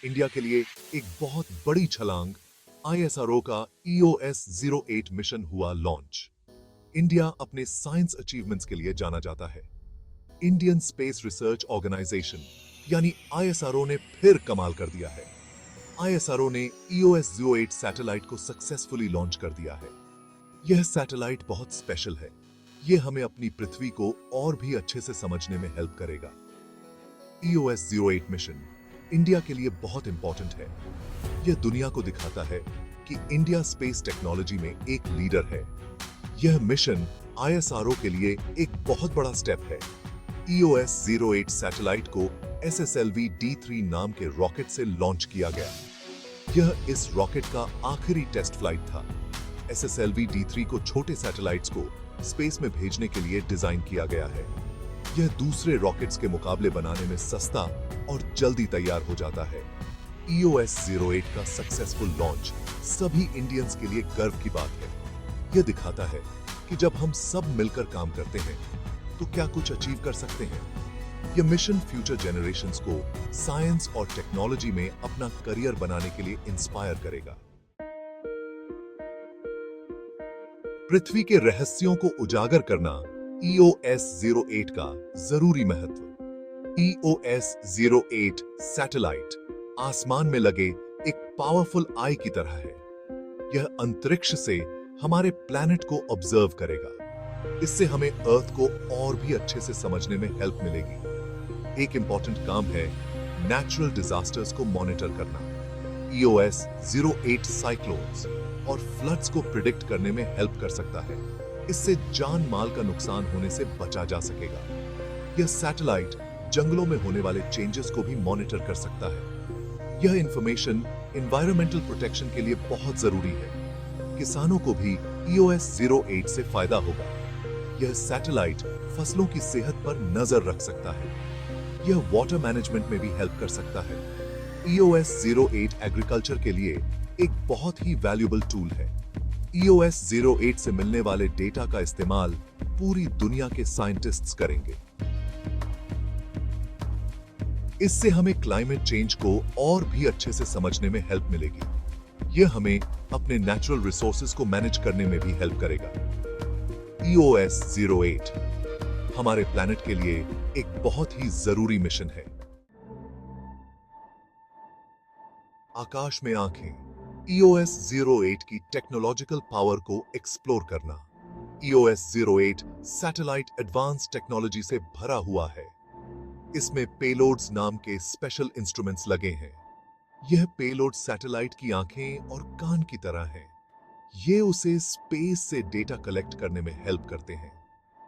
India के लिए एक बहुत बड़ी छलांग, आईएसआरओ का EOS-08 मिशन हुआ लॉन्च। इंडिया अपने साइंस अचीवमेंट्स के लिए जाना जाता है। इंडियन स्पेस रिसर्च ऑर्गेनाइजेशन यानी आईएसआरओ ने फिर कमाल कर दिया है। आईएसआरओ ने EOS-08 सैटेलाइट को सक्सेसफुली लॉन्च कर दिया है। यह सैटेलाइट बहुत स्पेशल है। यह हमें अपनी पृथ्वी को और भी अच्छे से समझने में हेल्प करेगा। EOS-08 मिशन इंडिया के लिए बहुत इंपॉर्टेंट है। यह दुनिया को दिखाता है कि इंडिया स्पेस टेक्नोलॉजी में एक लीडर है। यह मिशन आईएसआरओ के लिए एक बहुत बड़ा स्टेप है। EOS-08 सैटेलाइट को SSLV-D3 नाम के रॉकेट से लॉन्च किया गया। यह इस रॉकेट का आखिरी टेस्ट फ्लाइट था। SSLV-D3 को छोटे सैटेलाइट्स को स्पेस में भेजने के लिए डिजाइन किया गया है। यह दूसरे रॉकेट्स के मुकाबले बनाने में सस्ता और जल्दी तैयार हो जाता है। EOS-08 का सक्सेसफुल लॉन्च सभी इंडियंस के लिए गर्व की बात है। यह दिखाता है कि जब हम सब मिलकर काम करते हैं तो क्या कुछ अचीव कर सकते हैं। यह मिशन फ्यूचर जनरेशंस को साइंस और टेक्नोलॉजी में अपना करियर बनाने के लिए इंस्पायर करेगा। पृथ्वी के रहस्यों को उजागर करना EOS-08 का जरूरी महत्व। EOS-08 सैटेलाइट आसमान में लगे एक पावरफुल आई की तरह है। यह अंतरिक्ष से हमारे प्लैनेट को ऑब्जर्व करेगा। इससे हमें अर्थ को और भी अच्छे से समझने में हेल्प मिलेगी। एक इंपॉर्टेंट काम है नेचुरल डिजास्टर्स को मॉनिटर करना। EOS-08 साइक्लोन्स और फ्लड्स को प्रिडिक्ट करने में हेल्प कर सकता है। इससे जान माल का नुकसान होने से बचा जा सकेगा। यह सैटेलाइट जंगलों में होने वाले चेंजेस को भी मॉनिटर कर सकता है। यह इंफॉर्मेशन एनवायरमेंटल प्रोटेक्शन के लिए बहुत जरूरी है। किसानों को भी EOS-08 से फायदा होगा। यह सैटेलाइट फसलों की सेहत पर नजर रख सकता है। यह वाटर मैनेजमेंट में भी हेल्प कर सकता है। EOS-08 एग्रीकल्चर के लिए एक बहुत ही वैल्यूएबल टूल है। EOS-08 से मिलने वाले डेटा का इस्तेमाल पूरी दुनिया के साइंटिस्ट्स करेंगे। इससे हमें क्लाइमेट चेंज को और भी अच्छे से समझने में हेल्प मिलेगी। यह हमें अपने नेचुरल रिसोर्सेज को मैनेज करने में भी हेल्प करेगा। EOS-08 हमारे प्लैनेट के लिए एक बहुत ही जरूरी मिशन है। आकाश में आंखें EOS-08 की टेक्नोलॉजिकल पावर को एक्सप्लोर करना। EOS-08 सैटेलाइट एडवांस टेक्नोलॉजी से भरा हुआ है। इसमें पेलोड्स नाम के स्पेशल इंस्ट्रूमेंट्स लगे हैं। यह पेलोड सैटेलाइट की आंखें और कान की तरह हैं। ये उसे स्पेस से डेटा कलेक्ट करने में हेल्प करते हैं।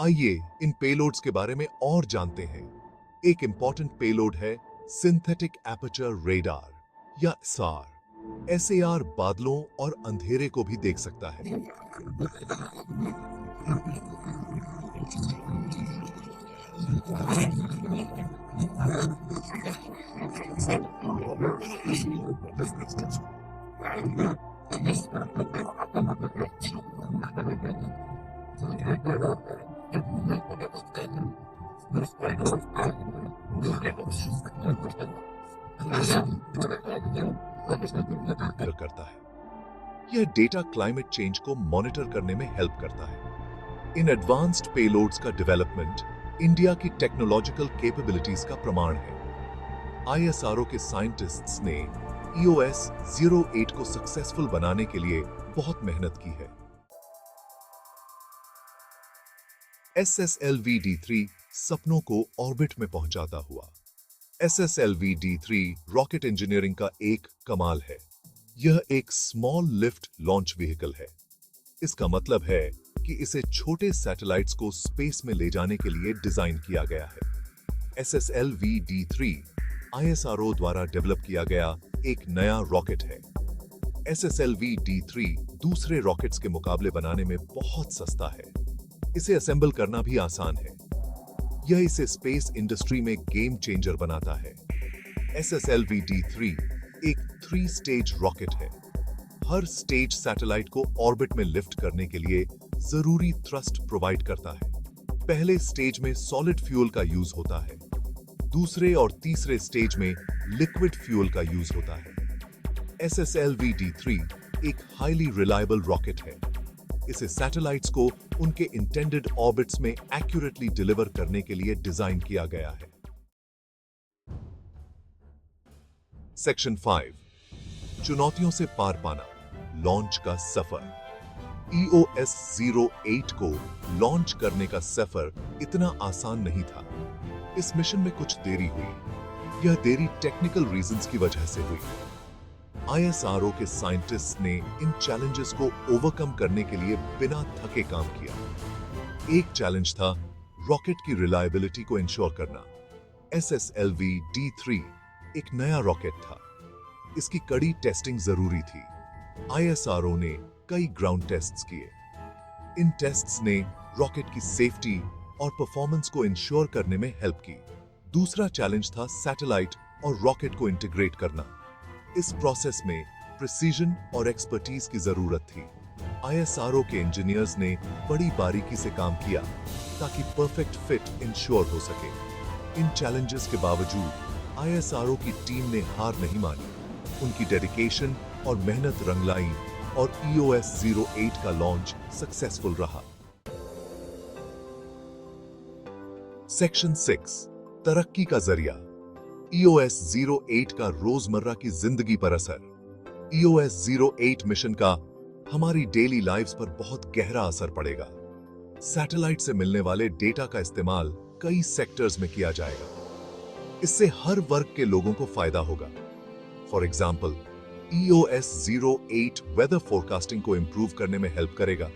आइए इन पेलोड्स के बारे में और जानते हैं। एक इंपॉर्टेंट पेलोड है सिंथेटिक एपर्चर रेडार या SAR। SAR बादलों और अंधेरे को भी देख सकता है। करता है। यह डेटा क्लाइमेट चेंज को मॉनिटर करने में हेल्प करता है। इन एडवांस्ड पेलोड्स का डेवलपमेंट इंडिया की टेक्नोलॉजिकल कैपेबिलिटीज का प्रमाण है। आईएसआरओ के साइंटिस्ट्स ने EOS-08 को सक्सेसफुल बनाने के लिए बहुत मेहनत की है। SSLV-D3 सपनों को ऑर्बिट में पहुंचाता हुआ। SSLV-D3 रॉकेट इंजीनियरिंग का एक कमाल है। यह एक स्मॉल लिफ्ट लॉन्च व्हीकल है। इसका मतलब है कि इसे छोटे सैटेलाइट्स को स्पेस में ले जाने के लिए डिजाइन किया गया है। SSLV-D3 आईएसआरओ द्वारा डेवलप किया गया एक नया रॉकेट है। SSLV-D3 दूसरे रॉकेट्स के मुकाबले बनाने में बहुत सस्ता है। इसे असेंबल करना भी आसान है। यह इसे स्पेस इंडस्ट्री में गेम चेंजर बनाता है। SSLV-D3 एक 3 स्टेज रॉकेट है। हर स्टेज सैटेलाइट को ऑर्बिट में लिफ्ट करने के लिए जरूरी थ्रस्ट प्रोवाइड करता है। पहले स्टेज में सॉलिड फ्यूल का यूज होता है। दूसरे और तीसरे स्टेज में लिक्विड फ्यूल का यूज होता है। SSLV-D3 एक हाईली रिलायबल रॉकेट है। इसे सैटेलाइट्स को उनके इंटेंडेड ऑर्बिट्स में एक्यूरेटली डिलीवर करने के लिए डिजाइन किया गया है। सेक्शन 5 चुनौतियों से पार पाना, लॉन्च का सफर। EOS-08 को लॉन्च करने का सफर इतना आसान नहीं था। इस मिशन में कुछ देरी हुई। यह देरी टेक्निकल रीजंस की वजह से हुई। ISRO के साइंटिस्ट ने इन चैलेंजेस को ओवरकम करने के लिए बिना थके काम किया। एक चैलेंज था रॉकेट की रिलायबिलिटी को इंश्योर करना। SSLV-D3 एक नया रॉकेट था। इसकी कड़ी टेस्टिंग जरूरी थी। ISRO ने कई ग्राउंड टेस्ट्स किए। इन टेस्ट्स ने रॉकेट की सेफ्टी और परफॉर्मेंस को इंश्योर करने में हेल्प की। दूसरा चैलेंज था सैटेलाइट और रॉकेट को इंटीग्रेट करना। इस प्रोसेस में प्रिसीजन और एक्सपर्टीज की जरूरत थी। ISRO के इंजीनियर्स ने बड़ी बारीकी से काम किया ताकि परफेक्ट फिट इंश्योर हो सके। इन चैलेंजेस के बावजूद ISRO की टीम ने हार नहीं मानी। उनकी डेडिकेशन और मेहनत रंग लाई और EOS-08 का लॉन्च सक्सेसफुल रहा। सेक्शन 6 तरक्की का जरिया। EOS-08 का रोजमर्रा की जिंदगी पर असर। EOS-08 मिशन का हमारी डेली लाइव्स पर बहुत गहरा असर पड़ेगा। सैटेलाइट से मिलने वाले डेटा का इस्तेमाल कई सेक्टर्स में किया जाएगा। इससे हर वर्ग के लोगों को फायदा होगा। For example, EOS-08 weather forecasting को इंप्रूव करने में हेल्प करेगा।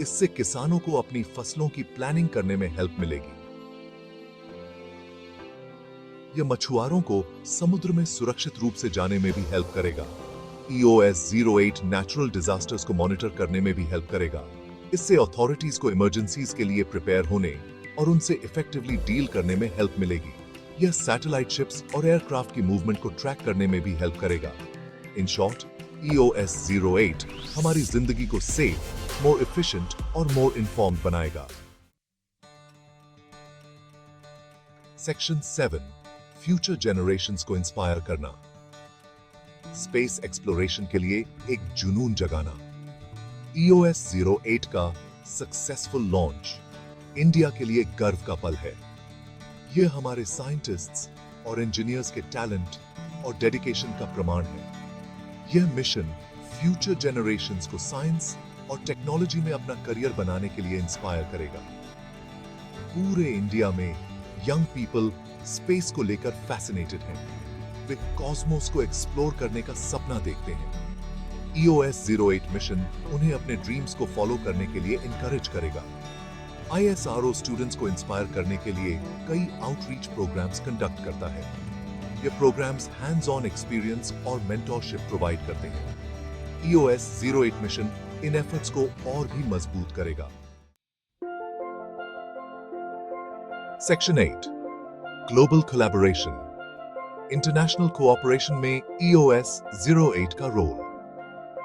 इससे किसानों को अपनी फसलों की प्लानिंग करने में हेल्प मिलेगी। यह मछुआरों को समुद्र में सुरक्षित रूप से जाने में भी हेल्प करेगा। EOS-08 नेचुरल डिजास्टर्स को मॉनिटर करने में भी हेल्प करेगा। इससे अथॉरिटीज को इमरजेंसीज के लिए प्रिपेयर होने और उनसे इफेक्टिवली डील करने में हेल्प मिलेगी। यह सैटेलाइट शिप्स और एयरक्राफ्ट की मूवमेंट को ट्रैक करने में भी हेल्प करेगा। इन शॉर्ट, EOS-08 हमारी जिंदगी को सेफ, मोर एफिशिएंट और मोर इन्फॉर्म्ड बनाएगा। सेक्शन 7 फ्यूचर जनरेशंस को इंस्पायर करना। स्पेस एक्सप्लोरेशन के लिए एक जुनून जगाना। EOS-08 का सक्सेसफुल लॉन्च इंडिया के लिए गर्व का पल है। यह हमारे साइंटिस्ट्स और इंजीनियर्स के टैलेंट और डेडिकेशन का प्रमाण है। यह मिशन फ्यूचर जनरेशंस को साइंस और टेक्नोलॉजी में अपना करियर बनाने के लिए इंस्पायर करेगा। पूरे इंडिया में यंग पीपल स्पेस को लेकर फैसिनेटेड हैं। वे कॉस्मोस को एक्सप्लोर करने का सपना देखते हैं। EOS-08 मिशन उन्हें अपने ड्रीम्स को फॉलो करने के लिए इनकरेज करेगा। ISRO स्टूडेंट्स को इंस्पायर करने के लिए कई आउटरीच प्रोग्राम्स कंडक्ट करता है। ये प्रोग्राम्स हैंड्स ऑन एक्सपीरियंस और मेंटरशिप प्रोवाइड करते हैं। EOS-08 मिशन इन एफर्ट्स को और भी मजबूत करेगा। Section 8 global collaboration. International cooperation में EOS-08 का रोल।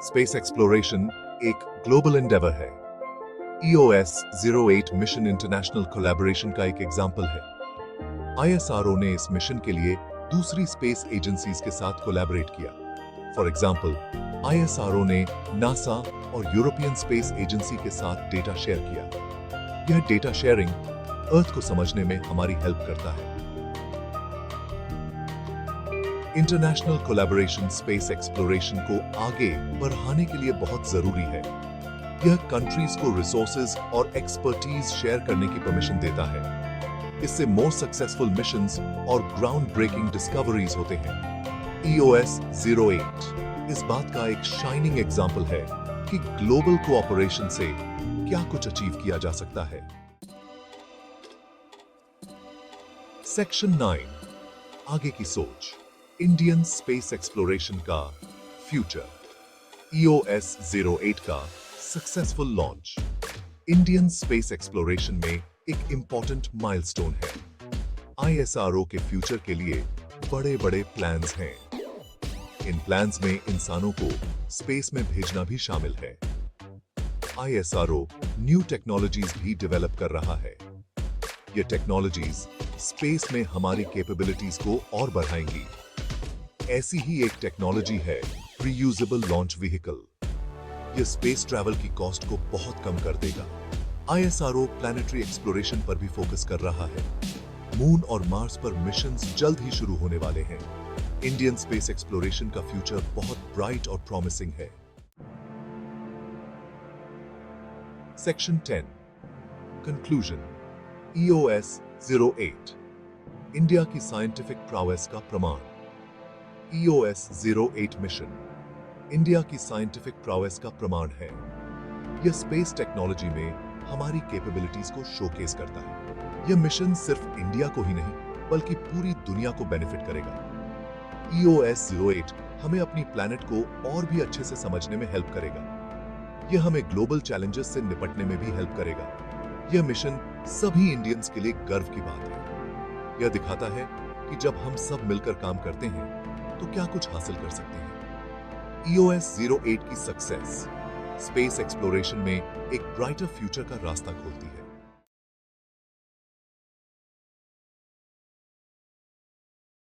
स्पेस एक्सप्लोरेशन एक ग्लोबल एंडेवर है। EOS-08 मिशन इंटरनेशनल कोलैबोरेशन का एक एग्जाम्पल है। ISRO ने इस मिशन के लिए दूसरी स्पेस एजेंसीज के साथ कोलैबोरेट किया। फॉर एग्जाम्पल, ISRO ने नासा और यूरोपियन स्पेस एजेंसी के साथ डेटा शेयर किया। यह डेटा शेयरिंग अर्थ को समझने में हमारी हेल्प करता है। इंटरनेशनल कोलैबोरेशन स्पेस एक्सप्लोरेशन को आगे बढ़ाने के लिए बहुत जरूरी है। यह कंट्रीज को रिसोर्सेज और एक्सपर्टीज शेयर करने की परमिशन देता है। इससे मोर सक्सेसफुल मिशंस और ग्राउंड ब्रेकिंग डिस्कवरीज होते हैं। EOS-08 इस बात का एक शाइनिंग एग्जाम्पल है कि ग्लोबल कोऑपरेशन से क्या कुछ अचीव किया जा सकता है। सेक्शन 9 आगे की सोच। इंडियन स्पेस एक्सप्लोरेशन का फ्यूचर। EOS-08 का successful launch Indian space exploration में एक इंपॉर्टेंट माइलस्टोन है। ISRO के फ्यूचर के लिए बड़े बड़े प्लान्स हैं। इन प्लान्स में इंसानों को स्पेस में भेजना भी शामिल है। ISRO न्यू टेक्नोलॉजीज भी डेवलप कर रहा है। ये टेक्नोलॉजीज स्पेस में हमारी कैपेबिलिटीज को और बढ़ाएंगी। ऐसी ही एक टेक्नोलॉजी है रीयूजेबल लॉन्च व्हीकल। ये स्पेस ट्रैवल की कॉस्ट को बहुत कम कर देगा। ISRO प्लैनेटरी एक्सप्लोरेशन पर भी फोकस कर रहा है। मून और मार्स पर मिशंस जल्द ही शुरू होने वाले हैं। इंडियन स्पेस एक्सप्लोरेशन का फ्यूचर बहुत ब्राइट और प्रॉमिसिंग है। Section 10 conclusion. EOS 08 इंडिया की साइंटिफिक प्रोग्रेस का प्रमाण। EOS 08 मिशन इंडिया की साइंटिफिक प्रोग्रेस का प्रमाण है। यह स्पेस टेक्नोलॉजी में हमारी कैपेबिलिटीज को शोकेस करता है। यह मिशन सिर्फ इंडिया को ही नहीं बल्कि पूरी दुनिया को बेनिफिट करेगा। EOS 08 हमें अपनी प्लैनेट को और भी अच्छे से समझने में हेल्प करेगा। यह हमें ग्लोबल चैलेंजेस से निपटने में भी हेल्प करेगा। यह मिशन सभी इंडियंस के लिए गर्व की बात है। यह दिखाता है कि जब हम सब मिलकर काम करते हैं तो क्या कुछ हासिल कर सकते हैं। EOS 08 की सक्सेस स्पेस एक्सप्लोरेशन में एक ब्राइटर फ्यूचर का रास्ता खोलती है।